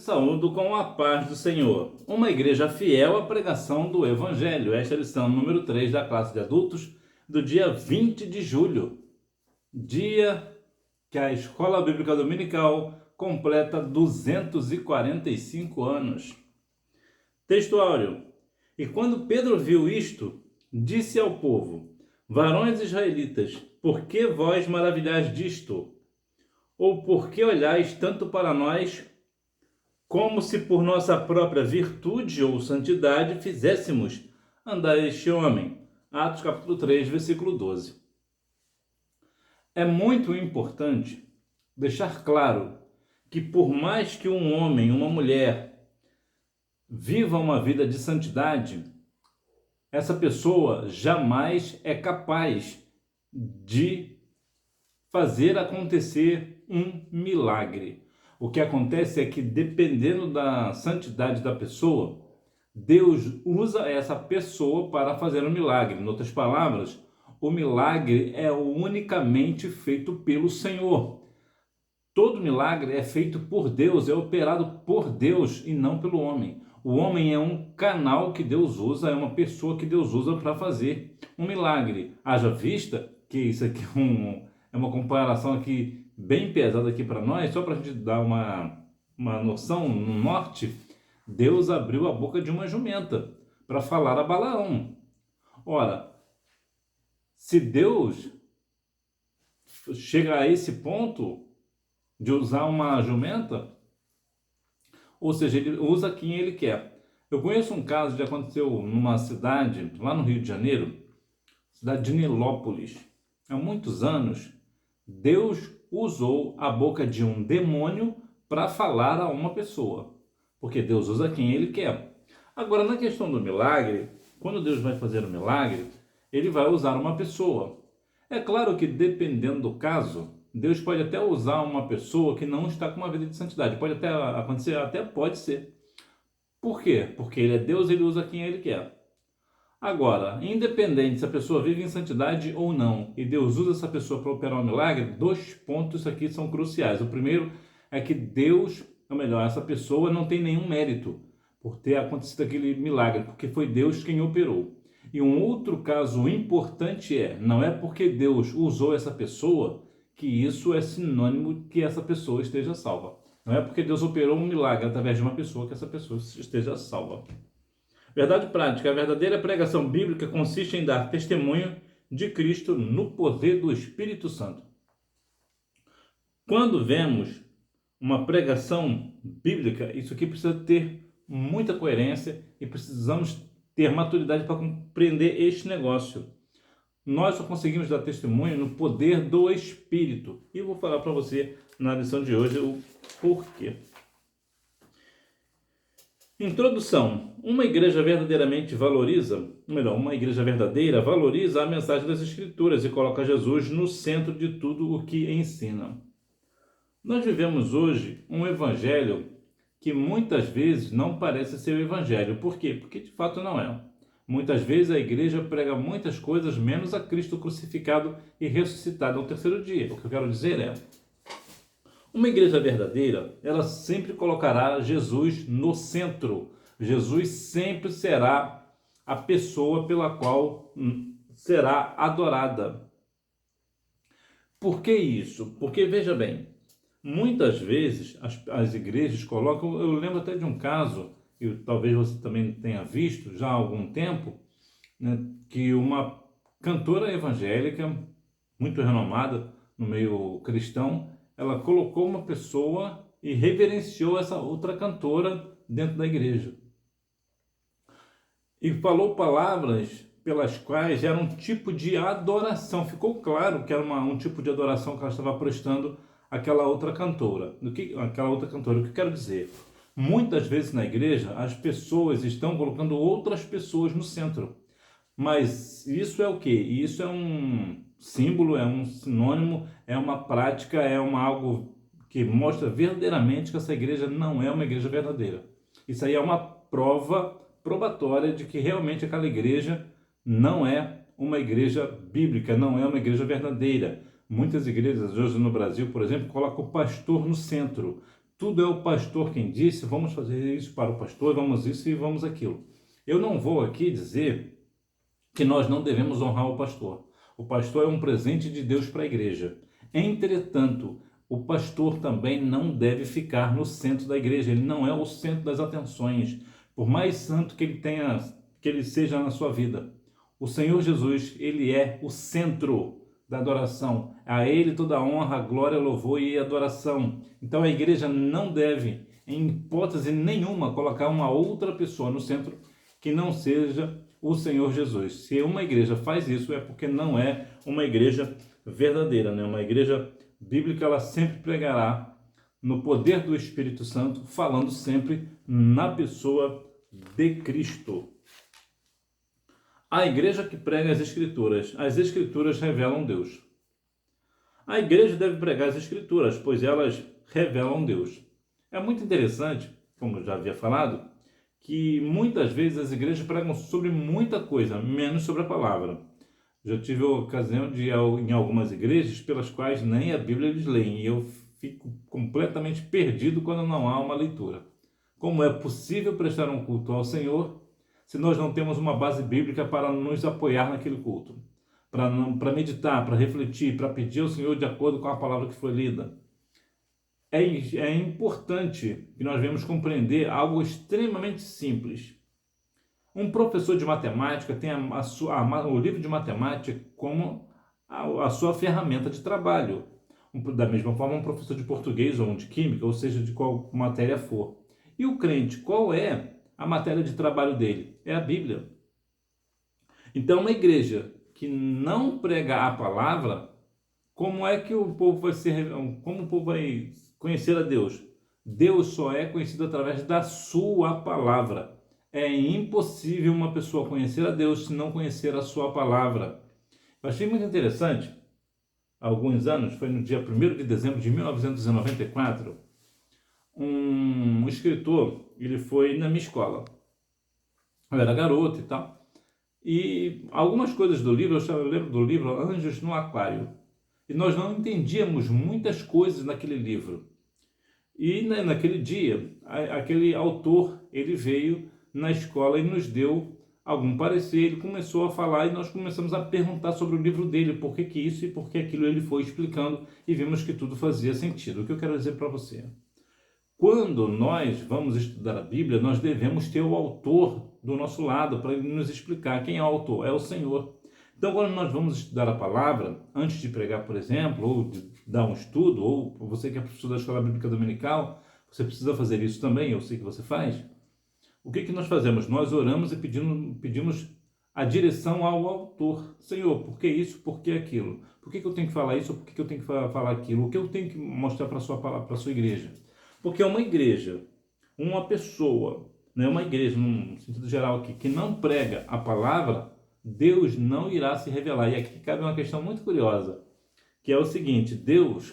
Saúdo com a paz do Senhor. Uma igreja fiel à pregação do Evangelho. Esta é a lição número 3 da classe de adultos do dia 20 de julho. Dia que a Escola Bíblica Dominical completa 245 anos. Textuário. E quando Pedro viu isto, disse ao povo: Varões israelitas, por que vós maravilhais disto? Ou por que olhais tanto para nós, como se por nossa própria virtude ou santidade fizéssemos andar este homem? Atos capítulo 3, versículo 12. É muito importante deixar claro que por mais que um homem, uma mulher, viva uma vida de santidade, essa pessoa jamais é capaz de fazer acontecer um milagre. O que acontece é que, dependendo da santidade da pessoa, Deus usa essa pessoa para fazer um milagre. Em outras palavras, o milagre é unicamente feito pelo Senhor. Todo milagre é feito por Deus, é operado por Deus e não pelo homem. O homem é um canal que Deus usa, é uma pessoa que Deus usa para fazer um milagre. Haja vista que isso aqui é uma comparação aqui bem pesada aqui para nós, só para a gente dar uma noção. No norte, Deus abriu a boca de uma jumenta para falar a Balaão. Ora, se Deus chega a esse ponto de usar uma jumenta, ou seja, ele usa quem ele quer. Eu conheço um caso que aconteceu numa cidade, lá no Rio de Janeiro, cidade de Nilópolis. Há muitos anos, Deus usou a boca de um demônio para falar a uma pessoa, porque Deus usa quem ele quer. Agora, na questão do milagre, quando Deus vai fazer um milagre, ele vai usar uma pessoa. É claro que, dependendo do caso, Deus pode até usar uma pessoa que não está com uma vida de santidade. Pode até acontecer, até pode ser. Por quê? Porque ele é Deus, ele usa quem ele quer. Agora, independente se a pessoa vive em santidade ou não, e Deus usa essa pessoa para operar um milagre, 2 pontos aqui são cruciais. O primeiro é que Deus, ou melhor, essa pessoa não tem nenhum mérito por ter acontecido aquele milagre, porque foi Deus quem operou. E um outro caso importante não é porque Deus usou essa pessoa que isso é sinônimo que essa pessoa esteja salva. Não é porque Deus operou um milagre através de uma pessoa que essa pessoa esteja salva. Verdade prática. A verdadeira pregação bíblica consiste em dar testemunho de Cristo no poder do Espírito Santo. Quando vemos uma pregação bíblica, isso aqui precisa ter muita coerência e precisamos ter maturidade para compreender este negócio. Nós só conseguimos dar testemunho no poder do Espírito. E eu vou falar para você na lição de hoje o porquê. Introdução. Uma igreja verdadeiramente uma igreja verdadeira valoriza a mensagem das Escrituras e coloca Jesus no centro de tudo o que ensina. Nós vivemos hoje um evangelho que muitas vezes não parece ser o evangelho. Por quê? Porque de fato não é. Muitas vezes a igreja prega muitas coisas menos a Cristo crucificado e ressuscitado ao terceiro dia. O que eu quero dizer é: uma igreja verdadeira, ela sempre colocará Jesus no centro. Jesus sempre será a pessoa pela qual será adorada. Por que isso? Porque, veja bem, muitas vezes as igrejas colocam... Eu lembro até de um caso, e talvez você também tenha visto já há algum tempo, né, que uma cantora evangélica, muito renomada no meio cristão, ela colocou uma pessoa e reverenciou essa outra cantora dentro da igreja. E falou palavras pelas quais era um tipo de adoração. Ficou claro que era um tipo de adoração que ela estava prestando àquela outra cantora. O que eu quero dizer? Muitas vezes na igreja as pessoas estão colocando outras pessoas no centro. Mas isso é o quê? Isso é um símbolo, é um sinônimo, é uma prática, algo que mostra verdadeiramente que essa igreja não é uma igreja verdadeira. Isso aí é uma prova probatória de que realmente aquela igreja não é uma igreja bíblica, não é uma igreja verdadeira. Muitas igrejas hoje no Brasil, por exemplo, colocam o pastor no centro. tudo é o pastor quem disse, vamos fazer isso para o pastor, vamos isso e vamos aquilo. Eu não vou aqui dizer que nós não devemos honrar o pastor. O pastor é um presente de Deus para a igreja. Entretanto, o pastor também não deve ficar no centro da igreja. Ele não é o centro das atenções, por mais santo que ele tenha, que ele seja na sua vida. O Senhor Jesus, ele é o centro da adoração. A ele toda a honra, glória, louvor e adoração. Então a igreja não deve, em hipótese nenhuma, colocar uma outra pessoa no centro que não seja o Senhor Jesus. Se uma igreja faz isso, é porque não é uma igreja verdadeira, né? Uma igreja bíblica, ela sempre pregará no poder do Espírito Santo, falando sempre na pessoa de Cristo. A igreja que prega as Escrituras revelam Deus. A igreja deve pregar as Escrituras, pois elas revelam Deus. É muito interessante, como eu já havia falado, que muitas vezes as igrejas pregam sobre muita coisa, menos sobre a palavra. Já tive a ocasião de ir em algumas igrejas pelas quais nem a Bíblia eles leem, e eu fico completamente perdido quando não há uma leitura. Como é possível prestar um culto ao Senhor se nós não temos uma base bíblica para nos apoiar naquele culto? Para meditar, para refletir, para pedir ao Senhor de acordo com a palavra que foi lida. É importante que nós venhamos compreender algo extremamente simples. Um professor de matemática tem o livro de matemática como a sua ferramenta de trabalho. Da mesma forma, um professor de português ou de química, ou seja, de qual matéria for. E o crente, qual é a matéria de trabalho dele? É a Bíblia. Então, uma igreja que não prega a palavra, como é que o povo como o povo vai conhecer a Deus? Deus só é conhecido através da sua palavra. É impossível uma pessoa conhecer a Deus se não conhecer a sua palavra. Eu achei muito interessante, há alguns anos, foi no dia 1º de dezembro de 1994, um escritor, ele foi na minha escola. Eu era garoto e tal. E algumas coisas do livro, eu lembro do livro Anjos no Aquário. E nós não entendíamos muitas coisas naquele livro. E naquele dia, aquele autor, ele veio na escola e nos deu algum parecer, ele começou a falar e nós começamos a perguntar sobre o livro dele, por que isso e por que aquilo, ele foi explicando e vimos que tudo fazia sentido. O que eu quero dizer para você? Quando nós vamos estudar a Bíblia, nós devemos ter o autor do nosso lado para ele nos explicar. Quem é o autor? É o Senhor. Então, quando nós vamos estudar a palavra, antes de pregar, por exemplo, ou de dar um estudo, ou você que é professor da Escola Bíblica Dominical, você precisa fazer isso também, eu sei que você faz. O que nós fazemos? Nós oramos e pedimos a direção ao autor. Senhor, por que isso, por que aquilo? Por que eu tenho que falar isso, ou por que eu tenho que falar aquilo? O que eu tenho que mostrar para a sua palavra, para a sua igreja? Porque uma igreja, uma pessoa, né, uma igreja, num sentido geral aqui, que não prega a palavra, Deus não irá se revelar. E aqui cabe uma questão muito curiosa, que é o seguinte: Deus,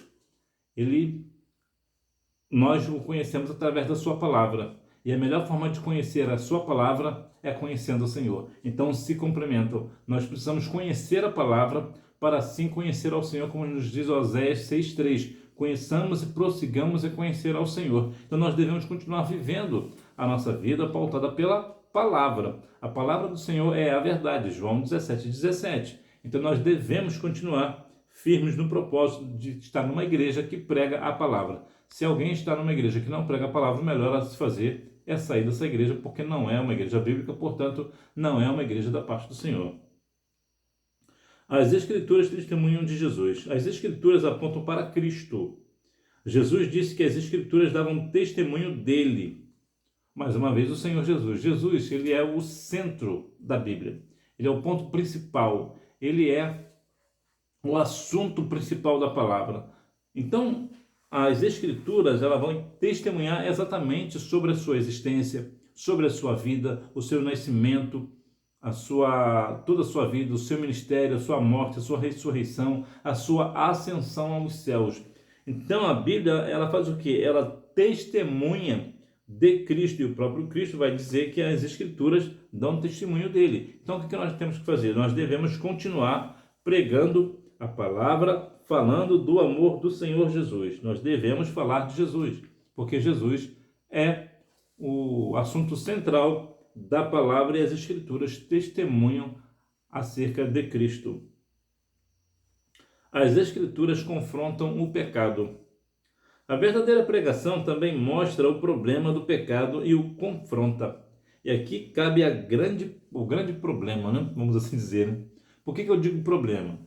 nós o conhecemos através da sua palavra. E a melhor forma de conhecer a sua palavra é conhecendo o Senhor. Então se complementam. Nós precisamos conhecer a palavra para assim conhecer ao Senhor, como nos diz Oséias 6,3. Conheçamos e prossigamos em conhecer ao Senhor. Então nós devemos continuar vivendo a nossa vida pautada pela palavra. A palavra do Senhor é a verdade, João 17,17. Então nós devemos continuar firmes no propósito de estar numa igreja que prega a palavra. Se alguém está numa igreja que não prega a palavra, o melhor a se fazer é sair dessa igreja, porque não é uma igreja bíblica, portanto, não é uma igreja da parte do Senhor. As Escrituras testemunham de Jesus. As Escrituras apontam para Cristo. Jesus disse que as Escrituras davam testemunho dele. Mais uma vez, o Senhor Jesus. Jesus, ele é o centro da Bíblia. Ele é o ponto principal. Ele é o assunto principal da palavra. Então, as Escrituras, elas vão testemunhar exatamente sobre a sua existência, sobre a sua vida, o seu nascimento, toda a sua vida, o seu ministério, a sua morte, a sua ressurreição, a sua ascensão aos céus. Então a Bíblia, ela faz o quê? Ela testemunha de Cristo, e o próprio Cristo vai dizer que as Escrituras dão testemunho dele. Então o que nós temos que fazer? Nós devemos continuar pregando a palavra, falando do amor do Senhor Jesus. Nós devemos falar de Jesus, porque Jesus é o assunto central da palavra e as Escrituras testemunham acerca de Cristo. As Escrituras confrontam o pecado. A verdadeira pregação também mostra o problema do pecado e o confronta. E aqui cabe o grande problema, né? Vamos assim dizer. Né? Por que eu digo problema?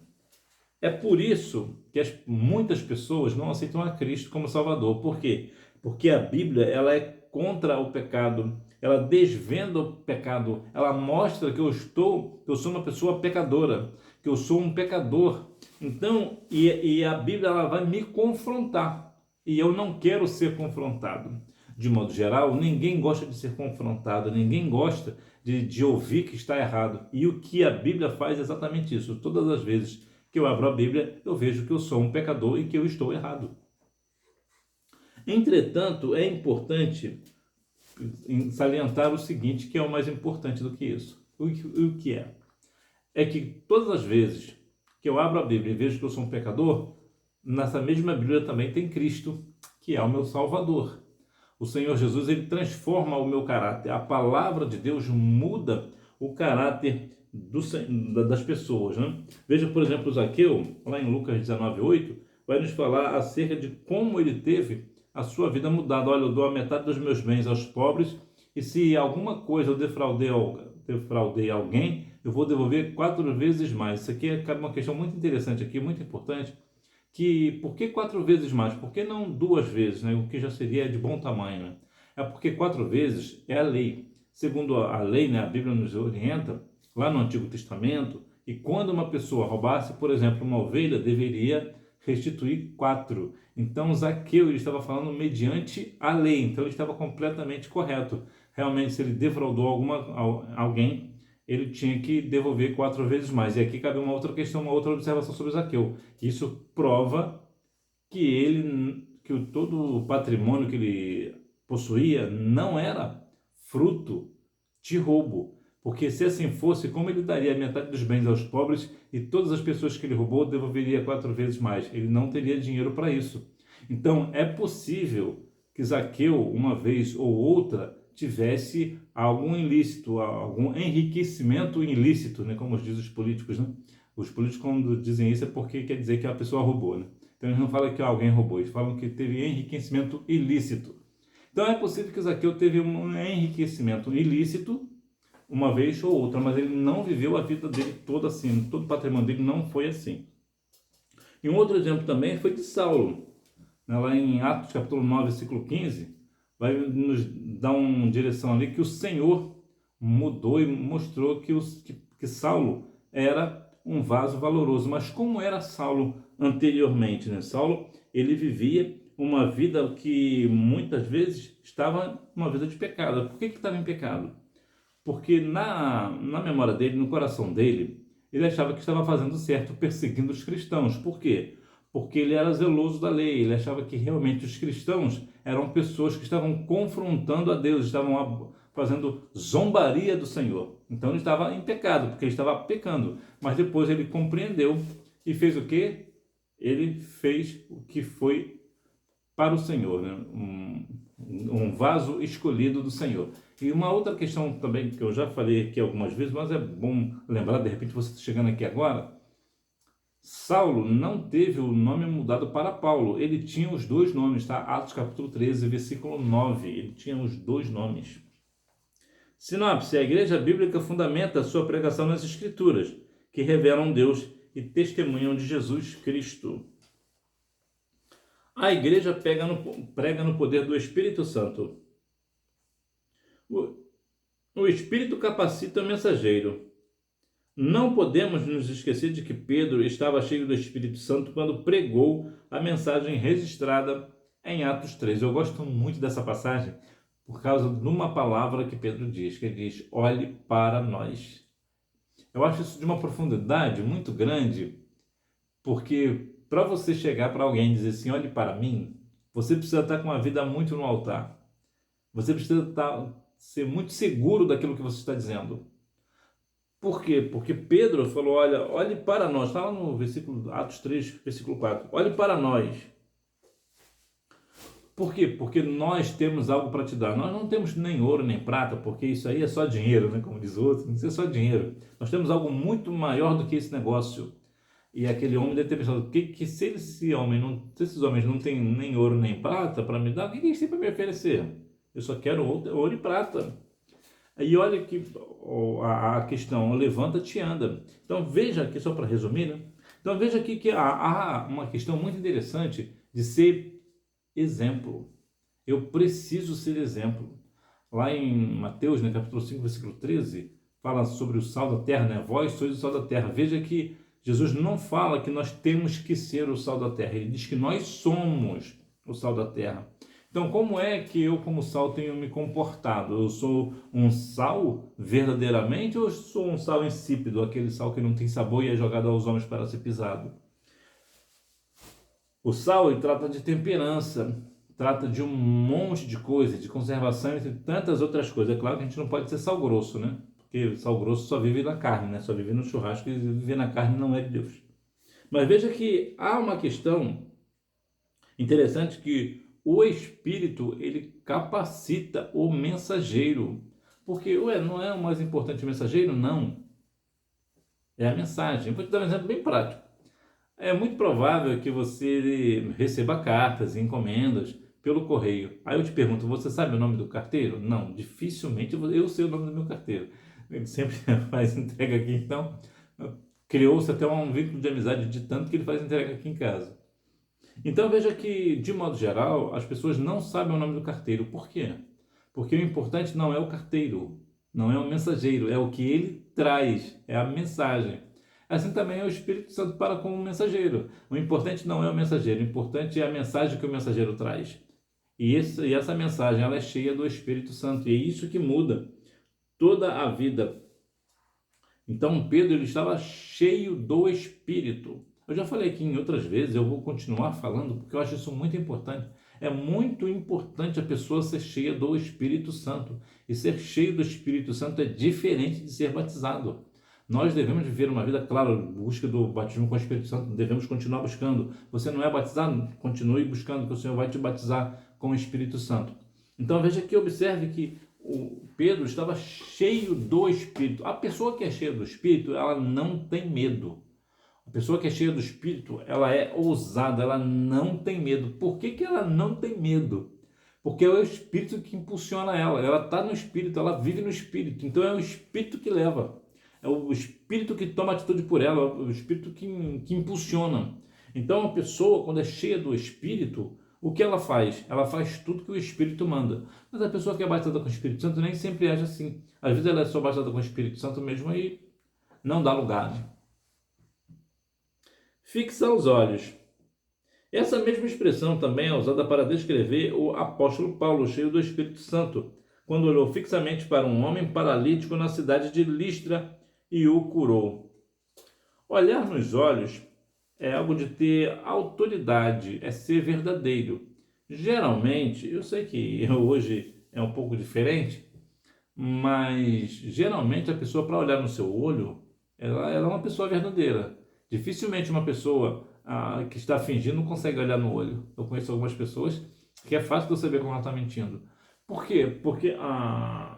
É por isso que muitas pessoas não aceitam a Cristo como Salvador. Por quê? Porque a Bíblia ela é contra o pecado, ela desvenda o pecado, ela mostra que eu sou uma pessoa pecadora, que eu sou um pecador. Então, e a Bíblia ela vai me confrontar. E eu não quero ser confrontado. De modo geral, ninguém gosta de ser confrontado, ninguém gosta de ouvir que está errado. E o que a Bíblia faz é exatamente isso. Todas as vezes que eu abro a Bíblia, eu vejo que eu sou um pecador e que eu estou errado. Entretanto, é importante salientar o seguinte, que é o mais importante do que isso. O que é? É que todas as vezes que eu abro a Bíblia e vejo que eu sou um pecador, nessa mesma Bíblia também tem Cristo, que é o meu Salvador. O Senhor Jesus, ele transforma o meu caráter. A palavra de Deus muda o caráter das pessoas. Né? Veja, por exemplo, Zaqueu, lá em Lucas 19:8, vai nos falar acerca de como ele teve a sua vida mudada. Olha, eu dou a metade dos meus bens aos pobres, e se alguma coisa eu defraudei alguém, eu vou devolver 4 vezes mais. Isso aqui é uma questão muito interessante aqui, muito importante, que por que 4 vezes mais? Por que não 2 vezes, né? O que já seria de bom tamanho, né? É porque 4 vezes é a lei. Segundo a lei, né, a Bíblia nos orienta, lá no Antigo Testamento, e quando uma pessoa roubasse, por exemplo, uma ovelha, deveria restituir 4. Então Zaqueu ele estava falando mediante a lei, então ele estava completamente correto. Realmente, se ele defraudou alguém, ele tinha que devolver 4 vezes mais. E aqui cabe uma outra questão, uma outra observação sobre Zaqueu. Isso prova que todo o patrimônio que ele possuía não era fruto de roubo. Porque se assim fosse, como ele daria metade dos bens aos pobres e todas as pessoas que ele roubou devolveria 4 vezes mais? Ele não teria dinheiro para isso. Então é possível que Zaqueu, uma vez ou outra, tivesse algum ilícito, algum enriquecimento ilícito, né? Como dizem os políticos, né? Os políticos, quando dizem isso, é porque quer dizer que a pessoa roubou, né? Então eles não falam que alguém roubou, eles falam que teve enriquecimento ilícito. Então é possível que Zaqueu teve um enriquecimento ilícito uma vez ou outra, mas ele não viveu a vida dele toda assim, todo o patrimônio dele não foi assim. E um outro exemplo também foi de Saulo, né? Lá em Atos capítulo 9, versículo 15, vai nos dar uma direção ali que o Senhor mudou e mostrou que Saulo era um vaso valoroso. Mas como era Saulo anteriormente, né? Saulo, ele vivia uma vida que muitas vezes estava uma vida de pecado. Por que estava em pecado? Porque na memória dele, no coração dele, ele achava que estava fazendo certo, perseguindo os cristãos. Por quê? Porque ele era zeloso da lei, ele achava que realmente os cristãos eram pessoas que estavam confrontando a Deus, estavam fazendo zombaria do Senhor. Então ele estava em pecado, porque ele estava pecando. Mas depois ele compreendeu e fez o quê? Ele fez o que foi para o Senhor, né? Um vaso escolhido do Senhor. E uma outra questão também que eu já falei aqui algumas vezes, mas é bom lembrar, de repente você está chegando aqui agora, Saulo não teve o nome mudado para Paulo, ele tinha os 2 nomes, tá? Atos capítulo 13, versículo 9, ele tinha os 2 nomes. Sinopse: a Igreja Bíblica fundamenta a sua pregação nas Escrituras, que revelam Deus e testemunham de Jesus Cristo. A Igreja prega no poder do Espírito Santo. O Espírito capacita o mensageiro. Não podemos nos esquecer de que Pedro estava cheio do Espírito Santo quando pregou a mensagem registrada em Atos 3. Eu gosto muito dessa passagem por causa de uma palavra que Pedro diz, que ele diz: olhe para nós. Eu acho isso de uma profundidade muito grande, porque para você chegar para alguém e dizer assim, olhe para mim, você precisa estar com a vida muito no altar. Você precisa ser muito seguro daquilo que você está dizendo. Por quê? Porque Pedro falou, olhe para nós. Está lá no versículo Atos 3, versículo 4. Olhe para nós. Por quê? Porque nós temos algo para te dar. Nós não temos nem ouro nem prata, porque isso aí é só dinheiro, né? Como diz o outro, não é só dinheiro. Nós temos algo muito maior do que esse negócio. E aquele homem deve ter pensado, que se esse homem não, se esses homens não têm nem ouro nem prata para me dar, o que eles têm para me oferecer? Eu só quero ouro e prata. Aí olha que a questão, levanta-te e anda. Então veja aqui, só para resumir, né? Então veja aqui que há uma questão muito interessante de ser exemplo. Eu preciso ser exemplo. Lá em Mateus, né, capítulo 5, versículo 13, fala sobre o sal da terra, né? Vós sois o sal da terra. Veja que Jesus não fala que nós temos que ser o sal da terra. Ele diz que nós somos o sal da terra. Então, como é que eu, como sal, tenho me comportado? Eu sou um sal verdadeiramente ou eu sou um sal insípido, aquele sal que não tem sabor e é jogado aos homens para ser pisado? O sal, ele trata de temperança, trata de um monte de coisa, de conservação e tantas outras coisas. É claro que a gente não pode ser sal grosso, né? Porque sal grosso só vive na carne, né? Só vive no churrasco e viver na carne não é de Deus. Mas veja que há uma questão interessante que o Espírito, ele capacita o mensageiro. Porque, não é o mais importante o mensageiro? Não. É a mensagem. Eu vou te dar um exemplo bem prático. É muito provável que você receba cartas e encomendas pelo correio. Aí eu te pergunto, você sabe o nome do carteiro? Não, dificilmente eu sei o nome do meu carteiro. Ele sempre faz entrega aqui, então criou-se até um vínculo de amizade de tanto que ele faz entrega aqui em casa. Então veja que, de modo geral, as pessoas não sabem o nome do carteiro. Por quê? Porque o importante não é o carteiro, não é o mensageiro, é o que ele traz, é a mensagem. Assim também é o Espírito Santo para com o mensageiro. O importante não é o mensageiro, o importante é a mensagem que o mensageiro traz. E essa mensagem ela é cheia do Espírito Santo, e é isso que muda toda a vida. Então Pedro ele estava cheio do Espírito. Eu já falei aqui em outras vezes, eu vou continuar falando porque eu acho isso muito importante. É muito importante a pessoa ser cheia do Espírito Santo. E ser cheio do Espírito Santo é diferente de ser batizado. Nós devemos viver uma vida, claro, busca do batismo com o Espírito Santo, devemos continuar buscando. Você não é batizado? Continue buscando, que o Senhor vai te batizar com o Espírito Santo. Então veja que observe que o Pedro estava cheio do Espírito. A pessoa que é cheia do Espírito, ela não tem medo. A pessoa que é cheia do Espírito, ela é ousada, ela não tem medo. Por que que ela não tem medo? Porque é o Espírito que impulsiona ela. Ela está no Espírito, ela vive no Espírito. Então é o Espírito que leva. É o Espírito que toma atitude por ela, é o Espírito que impulsiona. Então a pessoa, quando é cheia do Espírito, o que ela faz? Ela faz tudo que o Espírito manda. Mas a pessoa que é batizada com o Espírito Santo nem sempre age assim. Às vezes ela é só batizada com o Espírito Santo mesmo e não dá lugar. Né? Fixa os olhos. Essa mesma expressão também é usada para descrever o apóstolo Paulo, cheio do Espírito Santo, quando olhou fixamente para um homem paralítico na cidade de Listra e o curou. Olhar nos olhos é algo de ter autoridade, é ser verdadeiro. Geralmente, eu sei que hoje é um pouco diferente, mas geralmente a pessoa, para olhar no seu olho, ela é uma pessoa verdadeira. Dificilmente uma pessoa que está fingindo consegue olhar no olho. Eu conheço algumas pessoas que é fácil de você ver como ela está mentindo. Por quê? Porque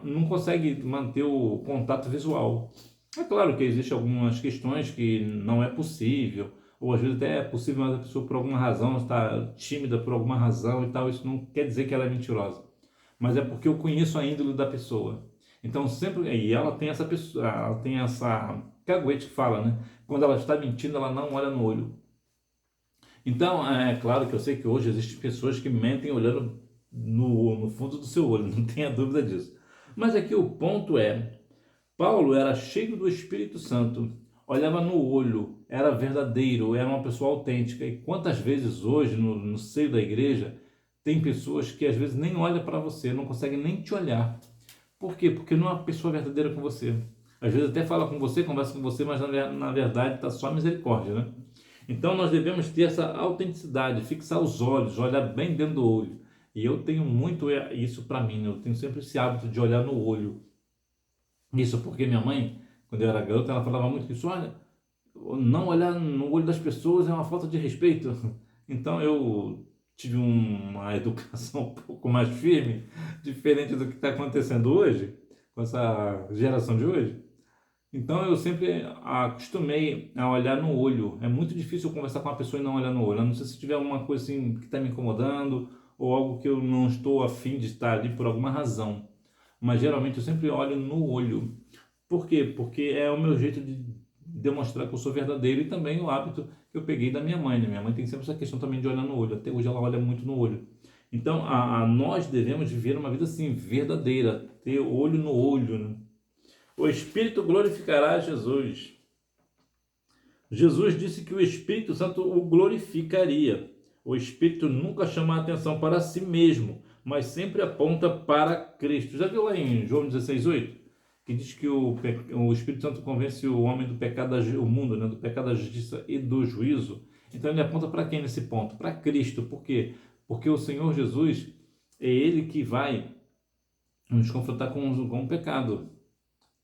não consegue manter o contato visual. É claro que existem algumas questões que não é possível, ou às vezes até é possível, mas a pessoa por alguma razão está tímida por alguma razão e tal, isso não quer dizer que ela é mentirosa. Mas é porque eu conheço a índole da pessoa. Então sempre, e ela tem essa pessoa, ela tem essa caguete que fala, né? Quando ela está mentindo, ela não olha no olho. Então, é claro que eu sei que hoje existem pessoas que mentem olhando no fundo do seu olho, não tenha dúvida disso. Mas aqui o ponto é, Paulo era cheio do Espírito Santo, olhava no olho, era verdadeiro, era uma pessoa autêntica. E quantas vezes hoje, no seio da igreja, tem pessoas que às vezes nem olham para você, não conseguem nem te olhar. Por quê? Porque não é uma pessoa verdadeira com você. Às vezes até fala com você, conversa com você, mas na verdade está só misericórdia, né? Então nós devemos ter essa autenticidade, fixar os olhos, olhar bem dentro do olho. E eu tenho muito isso para mim, né? Eu tenho sempre esse hábito de olhar no olho. Isso porque minha mãe, quando eu era garota, ela falava muito isso, olha, não olhar no olho das pessoas é uma falta de respeito. Então eu tive uma educação um pouco mais firme, diferente do que está acontecendo hoje, com essa geração de hoje. Então eu sempre acostumei a olhar no olho. É muito difícil eu conversar com uma pessoa e não olhar no olho. A não sei se tiver alguma coisa assim que está me incomodando ou algo que eu não estou afim de estar ali por alguma razão. Mas geralmente eu sempre olho no olho. Por quê? Porque é o meu jeito de demonstrar que eu sou verdadeiro e também o hábito que eu peguei da minha mãe, né? Minha mãe tem sempre essa questão também de olhar no olho. Até hoje ela olha muito no olho. Então nós devemos viver uma vida assim, verdadeira, ter olho no olho, né? O Espírito glorificará Jesus. Jesus disse que o Espírito Santo o glorificaria. O Espírito nunca chama a atenção para si mesmo, mas sempre aponta para Cristo. Já viu lá em João 16:8? Que diz que o Espírito Santo convence o homem do pecado, o mundo, né, do pecado, da justiça e do juízo. Então ele aponta para quem nesse ponto? Para Cristo. Por quê? Porque o Senhor Jesus é Ele que vai nos confrontar com o pecado.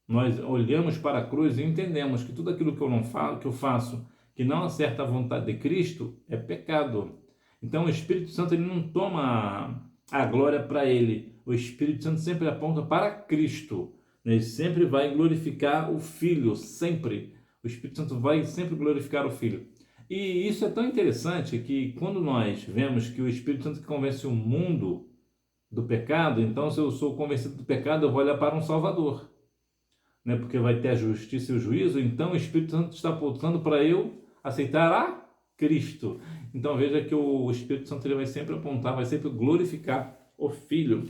Nós olhamos para a cruz e entendemos que tudo aquilo que eu não falo, que eu faço, que não acerta a vontade de Cristo, é pecado. Então o Espírito Santo ele não toma a glória para ele. O Espírito Santo sempre aponta para Cristo. Ele sempre vai glorificar o Filho, sempre. O Espírito Santo vai sempre glorificar o Filho. E isso é tão interessante que quando nós vemos que o Espírito Santo convence o mundo do pecado, então se eu sou convencido do pecado, eu vou olhar para um Salvador, né? Porque vai ter a justiça e o juízo, então o Espírito Santo está apontando para eu aceitar a Cristo. Então veja que o Espírito Santo ele vai sempre apontar, vai sempre glorificar o Filho.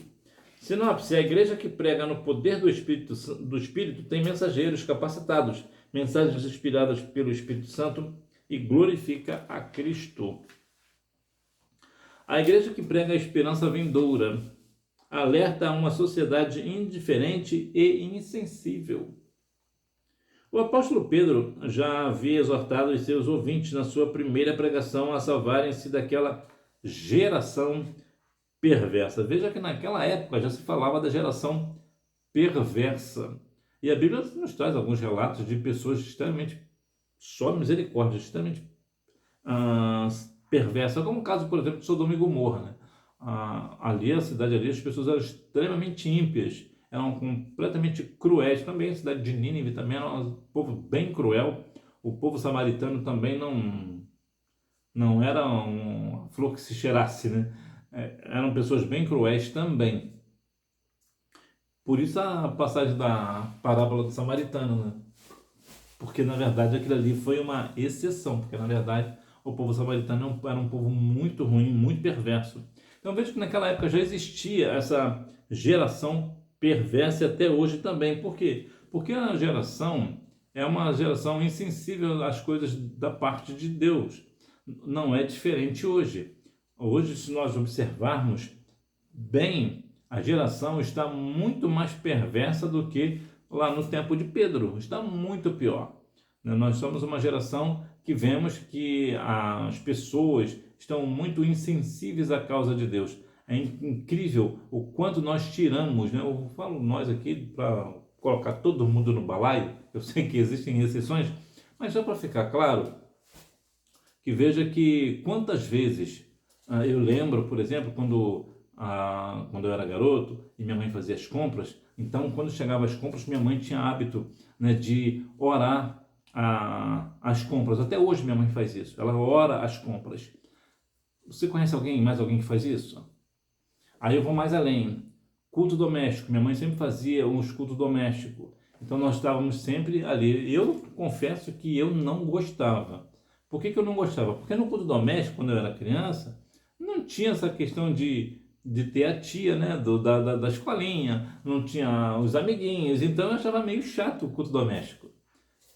Sinopse: a igreja que prega no poder do Espírito tem mensageiros capacitados, mensagens inspiradas pelo Espírito Santo e glorifica a Cristo. A igreja que prega a esperança vindoura alerta a uma sociedade indiferente e insensível. O apóstolo Pedro já havia exortado os seus ouvintes na sua primeira pregação a salvarem-se daquela geração perversa. Veja que naquela época já se falava da geração perversa. E a Bíblia nos traz alguns relatos de pessoas extremamente, só misericórdia, extremamente perversas, como o caso, por exemplo, de Sodoma e Gomorra, né? Ali, a cidade ali, as pessoas eram extremamente ímpias, eram completamente cruéis. Também a cidade de Nínive também era um povo bem cruel. O povo samaritano também não era uma flor que se cheirasse, né? Eram pessoas bem cruéis também. Por isso a passagem da parábola do samaritano, né? Porque na verdade aquilo ali foi uma exceção, porque na verdade o povo samaritano era um povo muito ruim, muito perverso. Então vejo que naquela época já existia essa geração perversa e até hoje também. Por quê? Porque a geração é uma geração insensível às coisas da parte de Deus. Não é diferente hoje. Hoje, se nós observarmos bem, a geração está muito mais perversa do que lá no tempo de Pedro. Está muito pior. Nós somos uma geração que vemos que as pessoas estão muito insensíveis à causa de Deus. É incrível o quanto nós tiramos, né? Eu falo nós aqui para colocar todo mundo no balaio. Eu sei que existem exceções, mas só para ficar claro, que veja que quantas vezes eu lembro, por exemplo, quando eu era garoto e minha mãe fazia as compras. Então, quando chegava as compras, minha mãe tinha hábito, né, de orar as compras. Até hoje minha mãe faz isso. Ela ora as compras. Você conhece mais alguém que faz isso? Aí eu vou mais além. Culto doméstico. Minha mãe sempre fazia uns cultos domésticos. Então nós estávamos sempre ali. Eu confesso que eu não gostava. Por que eu não gostava? Porque no culto doméstico, quando eu era criança, não tinha essa questão de ter a tia, né, da escolinha, não tinha os amiguinhos. Então eu achava meio chato o culto doméstico.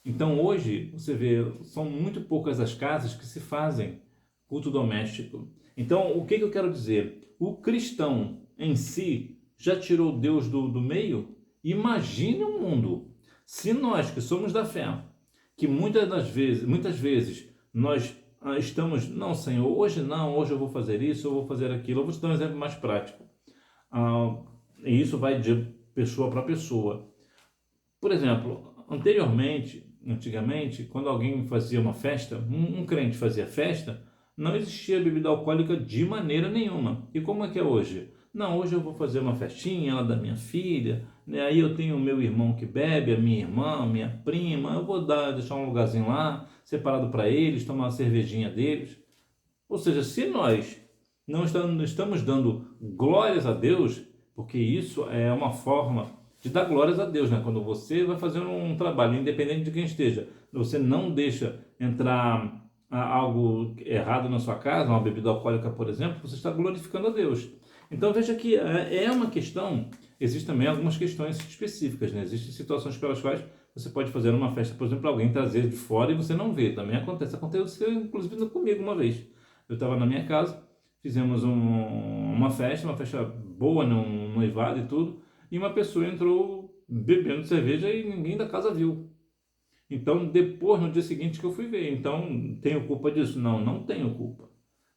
Então hoje, você vê, são muito poucas as casas que se fazem culto doméstico. Então, o que eu quero dizer? O cristão em si já tirou Deus do meio? Imagine o mundo. Se nós que somos da fé, que muitas vezes nós estamos, não, Senhor, hoje não, hoje eu vou fazer isso, eu vou fazer aquilo. Eu vou te dar um exemplo mais prático. E isso vai de pessoa para pessoa. Por exemplo, antigamente, quando alguém fazia uma festa, um crente fazia festa, não existia bebida alcoólica de maneira nenhuma. E como é que é hoje? Não, hoje eu vou fazer uma festinha lá da minha filha, né? Aí eu tenho o meu irmão que bebe, a minha irmã, a minha prima, eu vou deixar um lugarzinho lá, separado para eles, tomar uma cervejinha deles. Ou seja, se nós não estamos dando glórias a Deus, porque isso é uma forma de dar glórias a Deus, né? Quando você vai fazer um trabalho, independente de quem esteja, você não deixa entrar algo errado na sua casa, uma bebida alcoólica, por exemplo, você está glorificando a Deus. Então veja que é uma questão, existem também algumas questões específicas, né? Existem situações pelas quais você pode fazer uma festa, por exemplo, alguém trazer de fora e você não vê, também aconteceu inclusive comigo uma vez. Eu estava na minha casa, fizemos uma festa boa, num noivado e tudo, e uma pessoa entrou bebendo cerveja e ninguém da casa viu. Então, depois, no dia seguinte que eu fui ver. Então, tenho culpa disso? Não, não tenho culpa.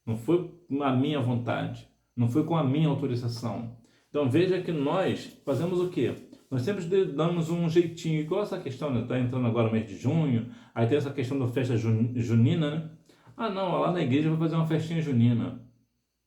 Não foi a minha vontade. Não foi com a minha autorização. Então, veja que nós fazemos o quê? Nós sempre damos um jeitinho, igual essa questão, né? Está entrando agora o mês de junho, aí tem essa questão da festa junina, né? Ah, não, lá na igreja vai fazer uma festinha junina.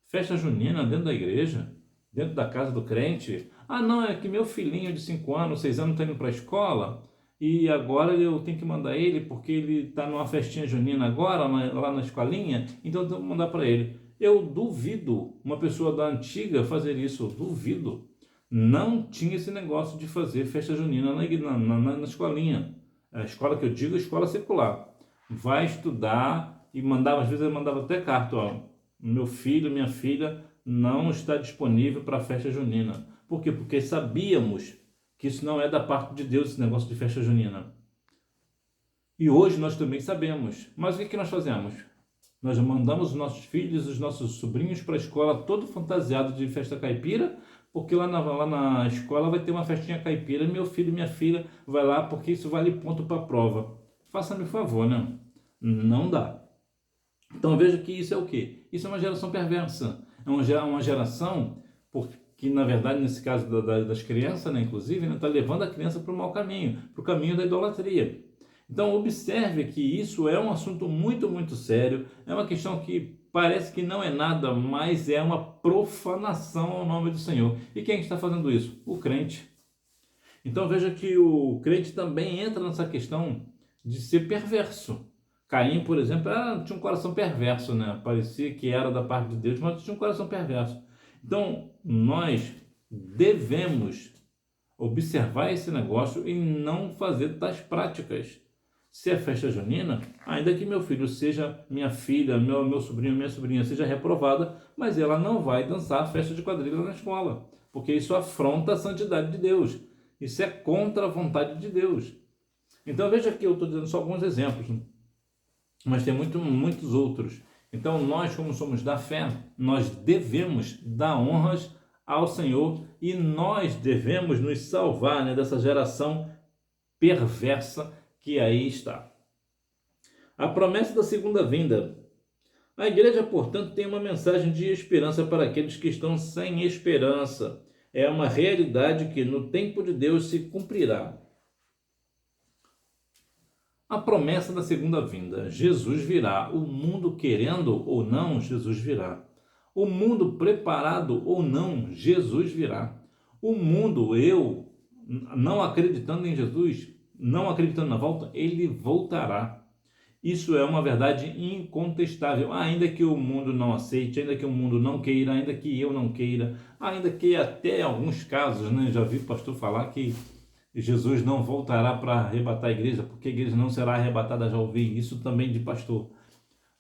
Festa junina dentro da igreja? Dentro da casa do crente? Ah, não, é que meu filhinho de 5 anos, 6 anos está indo para a escola e agora eu tenho que mandar ele porque ele está numa festinha junina agora, lá na escolinha, então eu tenho que mandar para ele. Eu duvido uma pessoa da antiga fazer isso, eu duvido. Não tinha esse negócio de fazer festa junina na escolinha. A escola que eu digo é escola secular. Vai estudar e mandava, às vezes eu mandava até carta, ó, meu filho, minha filha não está disponível para a festa junina. Por quê? Porque sabíamos que isso não é da parte de Deus, esse negócio de festa junina. E hoje nós também sabemos. Mas o que nós fazemos? Nós mandamos os nossos filhos, os nossos sobrinhos para a escola todo fantasiado de festa caipira, porque lá na escola vai ter uma festinha caipira, meu filho e minha filha vai lá porque isso vale ponto para a prova. Faça-me favor, né? Não dá. Então veja que isso é o quê? Isso é uma geração perversa. É uma geração que, na verdade, nesse caso das crianças, né, inclusive, está levando a criança para o mau caminho, para o caminho da idolatria. Então observe que isso é um assunto muito, muito sério, é uma questão que parece que não é nada, mas é uma profanação ao nome do Senhor. E quem está fazendo isso? O crente. Então veja que o crente também entra nessa questão de ser perverso. Caim, por exemplo, tinha um coração perverso, né? Parecia que era da parte de Deus, mas tinha um coração perverso. Então, nós devemos observar esse negócio e não fazer tais práticas. Se é festa junina, ainda que meu filho seja, minha filha, meu sobrinho, minha sobrinha seja reprovada, mas ela não vai dançar a festa de quadrilha na escola, porque isso afronta a santidade de Deus. Isso é contra a vontade de Deus. Então veja que eu estou dando só alguns exemplos, mas tem muitos outros. Então nós, como somos da fé, nós devemos dar honras ao Senhor e nós devemos nos salvar, né, dessa geração perversa que aí está. A promessa da segunda vinda. A igreja, portanto, tem uma mensagem de esperança para aqueles que estão sem esperança. É uma realidade que no tempo de Deus se cumprirá. A promessa da segunda vinda. Jesus virá. O mundo querendo ou não, Jesus virá. O mundo preparado ou não, Jesus virá. O mundo, eu, não acreditando em Jesus, não acreditando na volta, ele voltará. Isso é uma verdade incontestável, ainda que o mundo não aceite, ainda que o mundo não queira, ainda que eu não queira, ainda que até em alguns casos, né, já vi o pastor falar que Jesus não voltará para arrebatar a igreja, porque a igreja não será arrebatada, já ouvi isso também de pastor.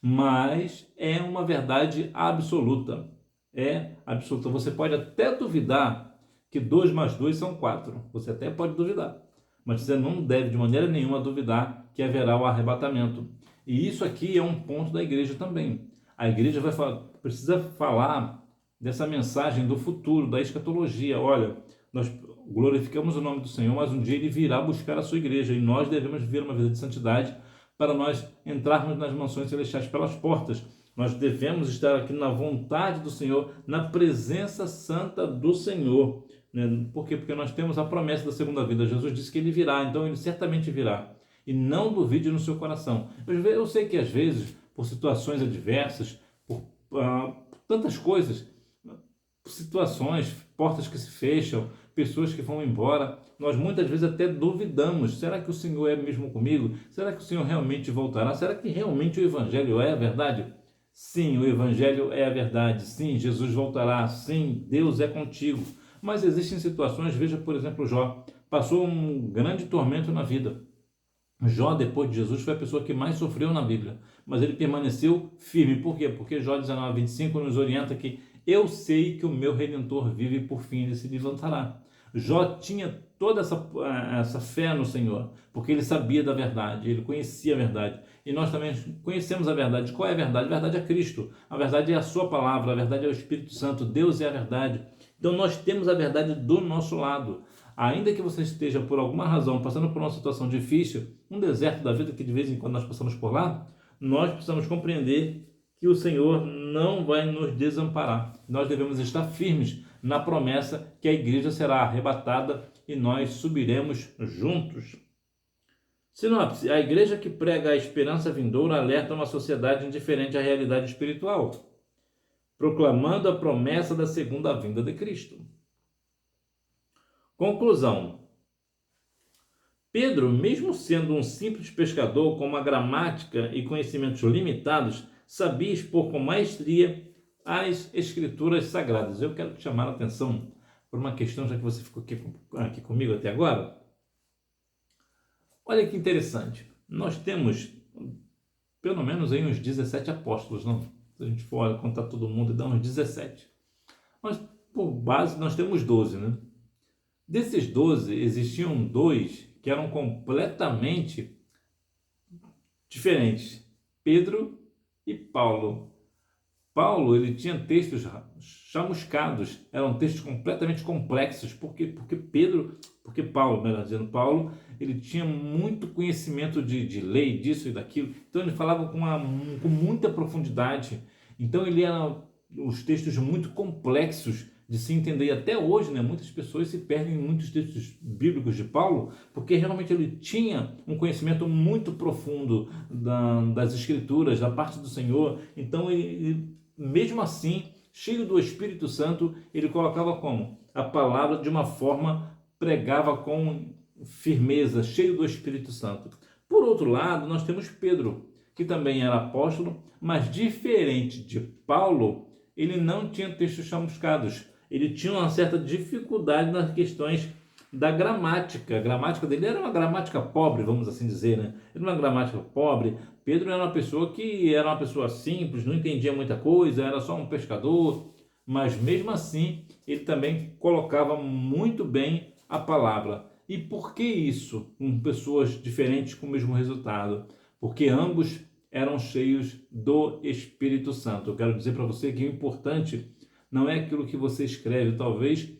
Mas é uma verdade absoluta, é absoluta. Você pode até duvidar que 2 mais 2 são 4, você até pode duvidar, mas você não deve de maneira nenhuma duvidar que haverá o arrebatamento. E isso aqui é um ponto da igreja também. A igreja precisa falar dessa mensagem do futuro, da escatologia. Olha, nós glorificamos o nome do Senhor, mas um dia ele virá buscar a sua igreja e nós devemos viver uma vida de santidade para nós entrarmos nas mansões celestiais pelas portas. Nós devemos estar aqui na vontade do Senhor, na presença santa do Senhor. Por quê? Porque nós temos a promessa da segunda vida. Jesus disse que ele virá, então ele certamente virá. E não duvide no seu coração. Eu sei que às vezes, por situações adversas, por tantas coisas, situações, portas que se fecham, pessoas que vão embora. Nós muitas vezes até duvidamos: será que o Senhor é mesmo comigo? Será que o Senhor realmente voltará? Será que realmente o Evangelho é a verdade? Sim, o Evangelho é a verdade. Sim, Jesus voltará. Sim, Deus é contigo. Mas existem situações, veja por exemplo Jó, passou um grande tormento na vida. Jó, depois de Jesus, foi a pessoa que mais sofreu na Bíblia, mas ele permaneceu firme. Por quê? Porque Jó 19:25 nos orienta que eu sei que o meu Redentor vive e por fim ele se levantará. Jó tinha toda essa fé no Senhor, porque ele sabia da verdade, ele conhecia a verdade. E nós também conhecemos a verdade. Qual é a verdade? A verdade é Cristo, a verdade é a sua palavra, a verdade é o Espírito Santo, Deus é a verdade. Então nós temos a verdade do nosso lado. Ainda que você esteja por alguma razão passando por uma situação difícil, um deserto da vida que de vez em quando nós passamos por lá, nós precisamos compreender que o Senhor não vai nos desamparar. Nós devemos estar firmes na promessa que a igreja será arrebatada e nós subiremos juntos. Sinopse: a igreja que prega a esperança vindoura alerta uma sociedade indiferente à realidade espiritual, proclamando a promessa da segunda vinda de Cristo. Conclusão: Pedro, mesmo sendo um simples pescador com uma gramática e conhecimentos limitados, sabia expor com maestria as escrituras sagradas. Eu quero te chamar a atenção por uma questão, já que você ficou aqui comigo até agora. Olha que interessante. Nós temos pelo menos aí uns 17 apóstolos, não? Se a gente for contar todo mundo, dá uns 17. Mas, por base, nós temos 12, né? Desses 12, existiam dois que eram completamente diferentes: Pedro e Paulo. Paulo, ele tinha textos chamuscados, eram textos completamente complexos. Por quê? Porque Paulo, melhor dizendo, Paulo, ele tinha muito conhecimento de lei, disso e daquilo. Então ele falava com muita profundidade. Então ele era os textos muito complexos de se entender. E até hoje, né, muitas pessoas se perdem em muitos textos bíblicos de Paulo, porque realmente ele tinha um conhecimento muito profundo das Escrituras, da parte do Senhor. Então ele, mesmo assim, cheio do Espírito Santo, ele colocava como? A palavra de uma forma, pregava com firmeza, cheio do Espírito Santo. Por outro lado, nós temos Pedro, que também era apóstolo, mas diferente de Paulo, ele não tinha textos chamuscados. Ele tinha uma certa dificuldade nas questões da gramática. A gramática dele era uma gramática pobre, vamos assim dizer, né? Era uma gramática pobre. Pedro era uma pessoa simples, não entendia muita coisa, era só um pescador, mas mesmo assim ele também colocava muito bem a palavra. E por que isso? Com pessoas diferentes com o mesmo resultado? Porque ambos eram cheios do Espírito Santo. Eu quero dizer para você que o importante não é aquilo que você escreve, talvez,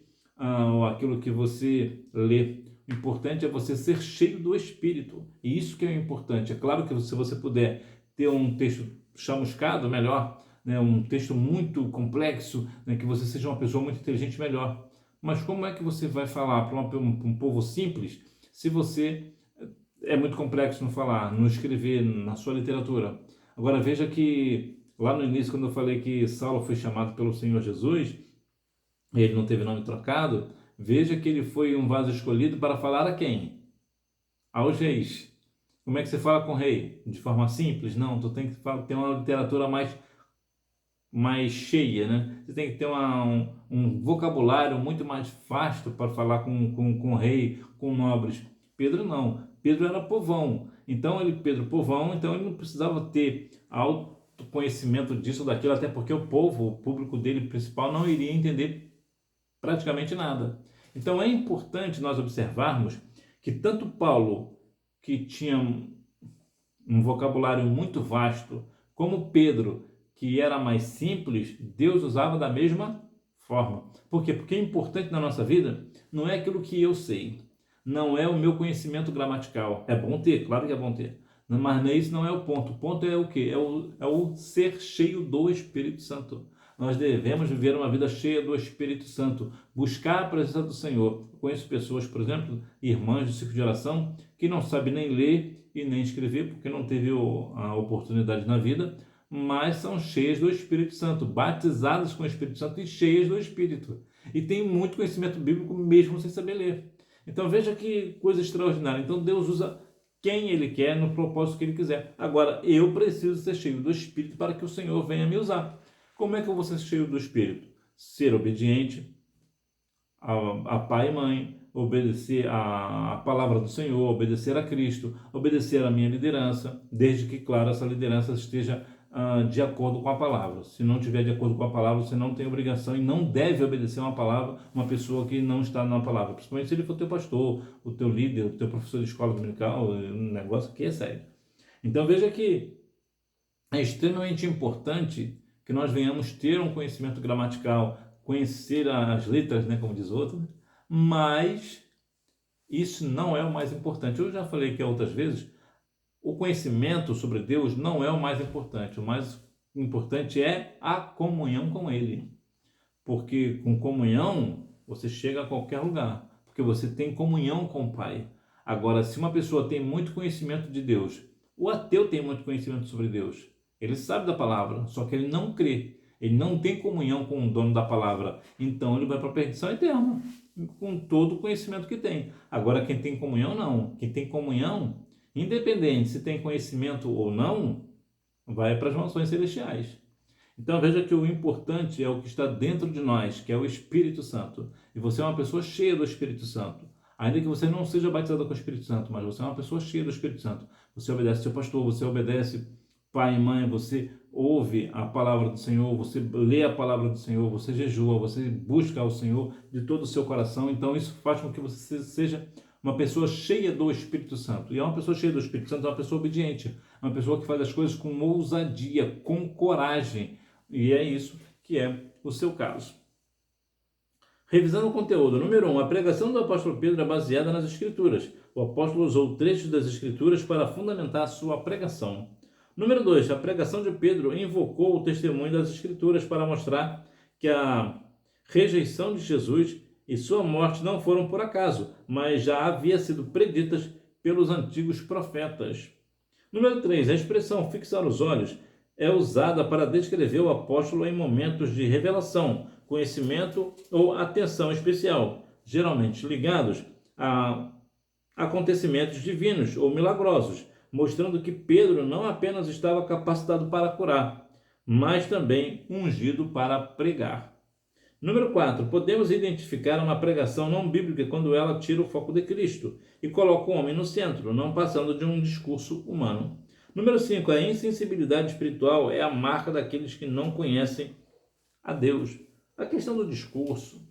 ou aquilo que você lê. O importante é você ser cheio do Espírito. E isso que é importante. É claro que se você puder ter um texto chamuscado, melhor, né? Um texto muito complexo, né? Que você seja uma pessoa muito inteligente, melhor. Mas como é que você vai falar para um povo simples se você é muito complexo no falar, no escrever, na sua literatura? Agora veja que lá no início, quando eu falei que Saulo foi chamado pelo Senhor Jesus, e ele não teve nome trocado, veja que ele foi um vaso escolhido para falar a quem? Aos reis. Como é que você fala com o rei? De forma simples? Não, tu tem que ter uma literatura mais cheia, né? Você tem que ter um vocabulário muito mais vasto para falar com o rei, com nobres. Pedro não. Pedro era povão. Então Pedro povão, então ele não precisava ter autoconhecimento disso ou daquilo, até porque o público dele principal não iria entender praticamente nada. Então é importante nós observarmos que tanto Paulo, que tinha um vocabulário muito vasto, como Pedro, que era mais simples, Deus usava da mesma forma. Por quê? Porque o importante na nossa vida não é aquilo que eu sei, não é o meu conhecimento gramatical. É bom ter, claro que é bom ter, mas isso não é o ponto. O ponto é o quê? É o ser cheio do Espírito Santo. Nós devemos viver uma vida cheia do Espírito Santo, buscar a presença do Senhor. Eu conheço pessoas, por exemplo, irmãs do ciclo de oração, que não sabem nem ler e nem escrever, porque não teve a oportunidade na vida, mas são cheias do Espírito Santo, batizadas com o Espírito Santo e cheias do Espírito. E tem muito conhecimento bíblico mesmo sem saber ler. Então veja que coisa extraordinária. Então Deus usa quem Ele quer no propósito que Ele quiser. Agora, eu preciso ser cheio do Espírito para que o Senhor venha me usar. Como é que eu vou ser cheio do Espírito? Ser obediente a pai e mãe, obedecer a palavra do Senhor, obedecer a Cristo, obedecer à minha liderança, desde que, claro, essa liderança esteja de acordo com a palavra. Se não estiver de acordo com a palavra, você não tem obrigação e não deve obedecer uma palavra, uma pessoa que não está na palavra, principalmente se ele for teu pastor, o teu líder, o teu professor de escola dominical, um negócio que é sério. Então veja que é extremamente importante que nós venhamos ter um conhecimento gramatical, conhecer as letras, né, como diz o outro, mas isso não é o mais importante. Eu já falei aqui outras vezes, o conhecimento sobre Deus não é o mais importante. O mais importante é a comunhão com Ele. Porque com comunhão você chega a qualquer lugar. Porque você tem comunhão com o Pai. Agora, se uma pessoa tem muito conhecimento de Deus, o ateu tem muito conhecimento sobre Deus. Ele sabe da palavra, só que ele não crê. Ele não tem comunhão com o dono da palavra. Então ele vai para a perdição eterna, com todo o conhecimento que tem. Agora, quem tem comunhão, não. Quem tem comunhão, independente se tem conhecimento ou não, vai para as mansões celestiais. Então veja que o importante é o que está dentro de nós, que é o Espírito Santo. E você é uma pessoa cheia do Espírito Santo. Ainda que você não seja batizado com o Espírito Santo, mas você é uma pessoa cheia do Espírito Santo. Você obedece seu pastor, você obedece pai e mãe, você ouve a palavra do Senhor, você lê a palavra do Senhor, você jejua, você busca ao Senhor de todo o seu coração. Então isso faz com que você seja uma pessoa cheia do Espírito Santo. E é uma pessoa cheia do Espírito Santo, é uma pessoa obediente, uma pessoa que faz as coisas com ousadia, com coragem. E é isso que é o seu caso. Revisando o conteúdo. Número 1. A pregação do apóstolo Pedro é baseada nas Escrituras. O apóstolo usou trechos das Escrituras para fundamentar a sua pregação. Número 2. A pregação de Pedro invocou o testemunho das Escrituras para mostrar que a rejeição de Jesus e sua morte não foram por acaso, mas já havia sido preditas pelos antigos profetas. Número 3. A expressão fixar os olhos é usada para descrever o apóstolo em momentos de revelação, conhecimento ou atenção especial, geralmente ligados a acontecimentos divinos ou milagrosos, mostrando que Pedro não apenas estava capacitado para curar, mas também ungido para pregar. Número 4. Podemos identificar uma pregação não bíblica quando ela tira o foco de Cristo e coloca o homem no centro, não passando de um discurso humano. Número 5. A insensibilidade espiritual é a marca daqueles que não conhecem a Deus. A questão do discurso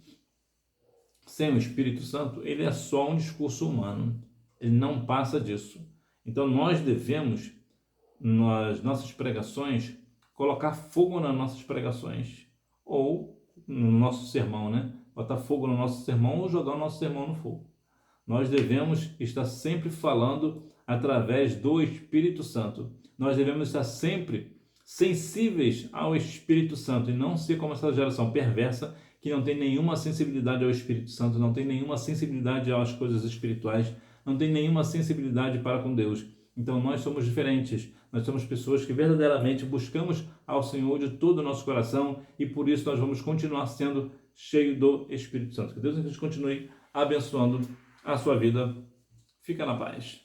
sem o Espírito Santo, ele é só um discurso humano. Ele não passa disso. Então nós devemos, nas nossas pregações, colocar fogo nas nossas pregações. Ou no nosso sermão, né? Botar fogo no nosso sermão ou jogar o nosso sermão no fogo. Nós devemos estar sempre falando através do Espírito Santo. Nós devemos estar sempre sensíveis ao Espírito Santo e não ser como essa geração perversa que não tem nenhuma sensibilidade ao Espírito Santo, não tem nenhuma sensibilidade às coisas espirituais, não tem nenhuma sensibilidade para com Deus. Então nós somos diferentes, nós somos pessoas que verdadeiramente buscamos ao Senhor de todo o nosso coração e por isso nós vamos continuar sendo cheios do Espírito Santo. Que Deus continue abençoando a sua vida. Fica na paz.